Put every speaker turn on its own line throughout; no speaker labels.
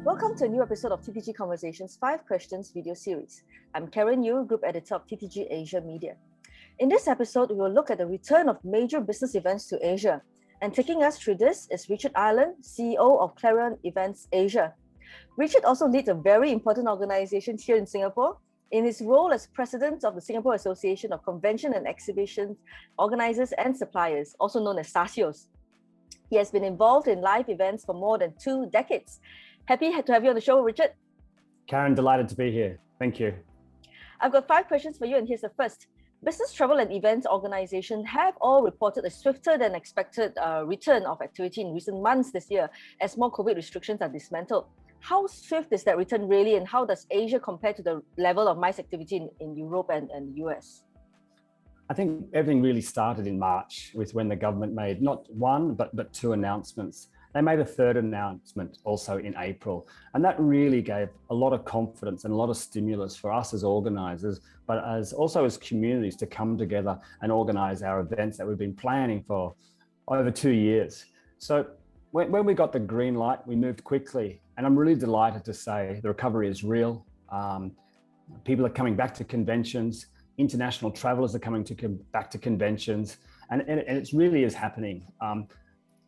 Welcome to a new episode of TTG Conversations 5 Questions video series. I'm Karen Yu, Group Editor of TTG Asia Media. In this episode, we will look at the return of major business events to Asia. And taking us through this is Richard Ireland, CEO of Clarion Events Asia. Richard also leads a very important organization here in Singapore. In his role as President of the Singapore Association of Convention and Exhibitions Organisers and Suppliers, also known as SASIOS. He has been involved in live events for more than 2 decades. Happy to have you on the show, Richard.
Karen, delighted to be here. Thank you.
I've got 5 questions for you, and here's the first. Business travel and events organizations have all reported a swifter than expected return of activity in recent months this year as more COVID restrictions are dismantled. How swift is that return really, and how does Asia compare to the level of MICE activity in Europe and the US?
I think everything really started in March with when the government made not one, but 2 announcements. They made a 3rd announcement also in April, and that really gave a lot of confidence and a lot of stimulus for us as organisers, but also as communities to come together and organise our events that we've been planning for over 2 years. So when we got the green light, we moved quickly, and I'm really delighted to say the recovery is real. People are coming back to conventions, international travellers are coming back to conventions, and it really is happening.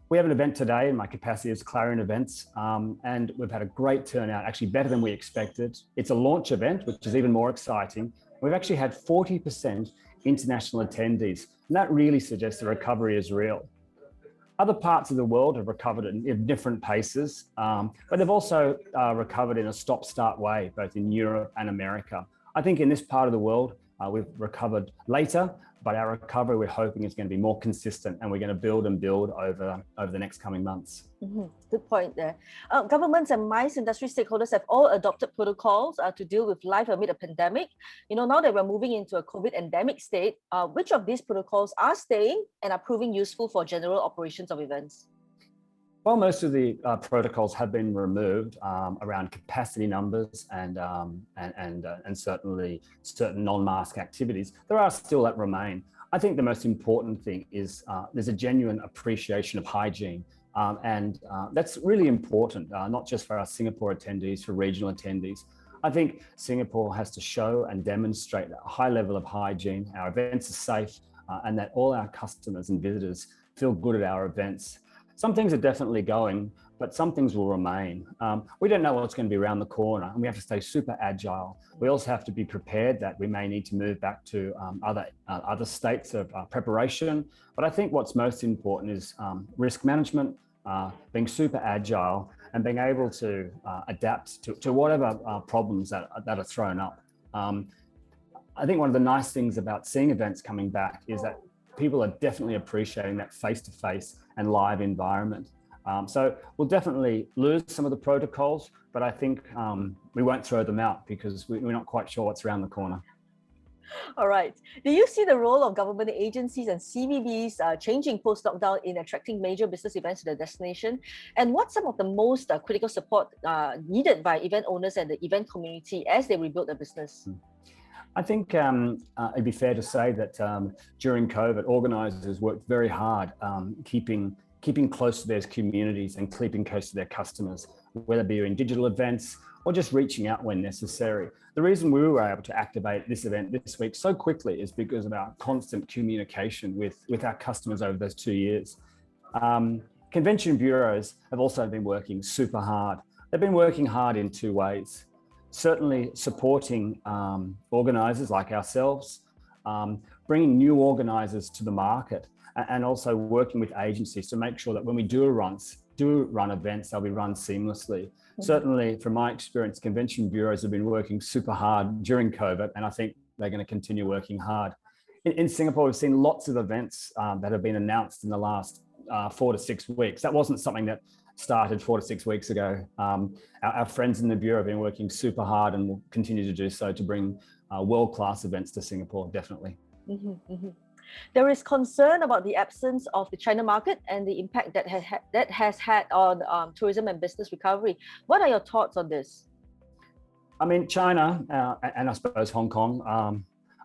We have an event today in my capacity as Clarion Events, and we've had a great turnout, actually better than we expected. It's a launch event, which is even more exciting. We've actually had 40% international attendees, and that really suggests the recovery is real. Other parts of the world have recovered in different paces, but they've also recovered in a stop-start way, both in Europe and America. I think in this part of the world, we've recovered later, but our recovery, we're hoping, is going to be more consistent, and we're going to build over the next coming months.
Good point there. Governments and MICE industry stakeholders have all adopted protocols to deal with life amid a pandemic. Now that we're moving into a COVID endemic state, which of these protocols are staying and are proving useful for general operations of events?
Well, most of the protocols have been removed around capacity numbers and certainly certain non-mask activities. There are still that remain. I think the most important thing is there's a genuine appreciation of hygiene, and that's really important, not just for our Singapore attendees, for regional attendees. I think Singapore has to show and demonstrate a high level of hygiene. Our events are safe, and that all our customers and visitors feel good at our events. Some things are definitely going, but some things will remain. We don't know what's going to be around the corner, and we have to stay super agile. We also have to be prepared that we may need to move back to other states of preparation. But I think what's most important is risk management, being super agile, and being able to adapt to whatever problems that are thrown up. I think one of the nice things about seeing events coming back is that people are definitely appreciating that face-to-face and live environment. So we'll definitely lose some of the protocols, but I think we won't throw them out because we're not quite sure what's around the corner.
All right. Do you see the role of government agencies and CVBs changing post-lockdown in attracting major business events to the destination? And what's some of the most critical support needed by event owners and the event community as they rebuild their business?
I think it'd be fair to say that during COVID, organisers worked very hard keeping close to their communities and keeping close to their customers, whether it be in digital events or just reaching out when necessary. The reason we were able to activate this event this week so quickly is because of our constant communication with our customers over those 2 years. Convention bureaus have also been working super hard. They've been working hard in 2 ways. Certainly supporting organisers like ourselves, bringing new organisers to the market, and also working with agencies to make sure that when we do run events, they'll be run seamlessly. Certainly, from my experience, convention bureaus have been working super hard during COVID, and I think they're going to continue working hard. In Singapore, we've seen lots of events that have been announced in the last 4 to 6 weeks. That wasn't something that started 4 to 6 weeks ago. Our friends in the Bureau have been working super hard and will continue to do so to bring world-class events to Singapore, definitely.
There is concern about the absence of the China market and the impact that has had on tourism and business recovery. What are your thoughts on this?
I mean, China and I suppose Hong Kong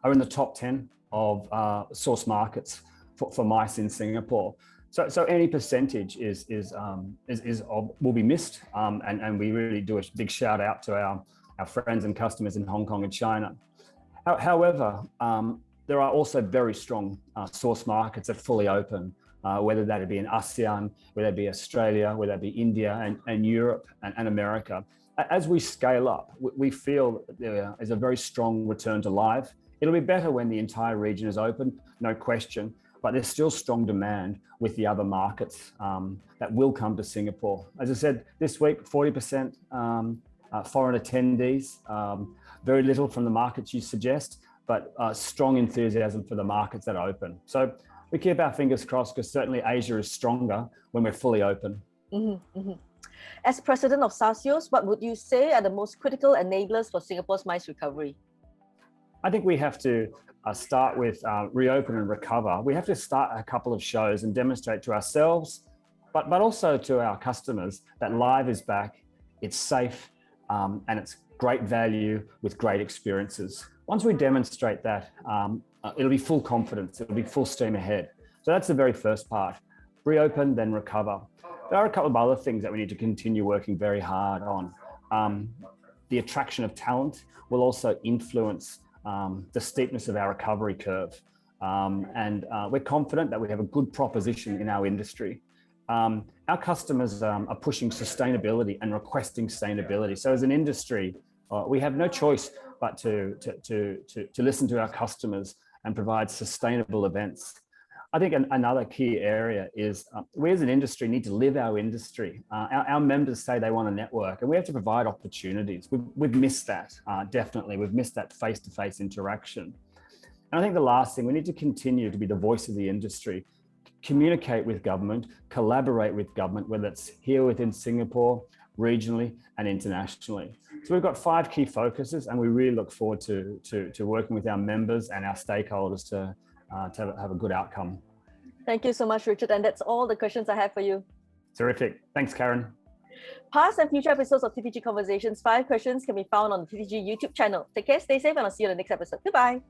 are in the top 10 of source markets for MICE in Singapore. So any percentage will be missed, and we really do a big shout out to our friends and customers in Hong Kong and China. However, there are also very strong source markets that are fully open, whether that be in ASEAN, whether it be Australia, whether it be India and Europe and America. As we scale up, we feel there is a very strong return to live. It'll be better when the entire region is open, no question, but there's still strong demand with the other markets that will come to Singapore. As I said, this week, 40% foreign attendees, very little from the markets you suggest, but strong enthusiasm for the markets that are open. So we keep our fingers crossed, because certainly Asia is stronger when we're fully open.
Mm-hmm, mm-hmm. As president of SASIOS, what would you say are the most critical enablers for Singapore's MICE recovery?
I think we have to start with reopen and recover. We have to start a couple of shows and demonstrate to ourselves, but also to our customers, that live is back, it's safe, and it's great value with great experiences. Once we demonstrate that, it'll be full confidence, it'll be full steam ahead. So that's the very first part. Reopen, then recover. There are a couple of other things that we need to continue working very hard on. The attraction of talent will also influence the steepness of our recovery curve. And we're confident that we have a good proposition in our industry. Our customers are pushing sustainability and requesting sustainability. So as an industry, we have no choice but to listen to our customers and provide sustainable events. I think another key area is we as an industry need to live our industry. Our members say they want to network, and we have to provide opportunities. We've missed that, definitely. We've missed that face-to-face interaction. And I think the last thing, we need to continue to be the voice of the industry, communicate with government, collaborate with government, whether it's here within Singapore, regionally and internationally. So we've got 5 key focuses, and we really look forward to working with our members and our stakeholders to have a good outcome.
Thank you so much, Richard. And that's all the questions I have for you.
Terrific. Thanks, Karen.
Past and future episodes of TTG Conversations 5 Questions can be found on the TTG YouTube channel. Take care, stay safe, and I'll see you in the next episode. Goodbye.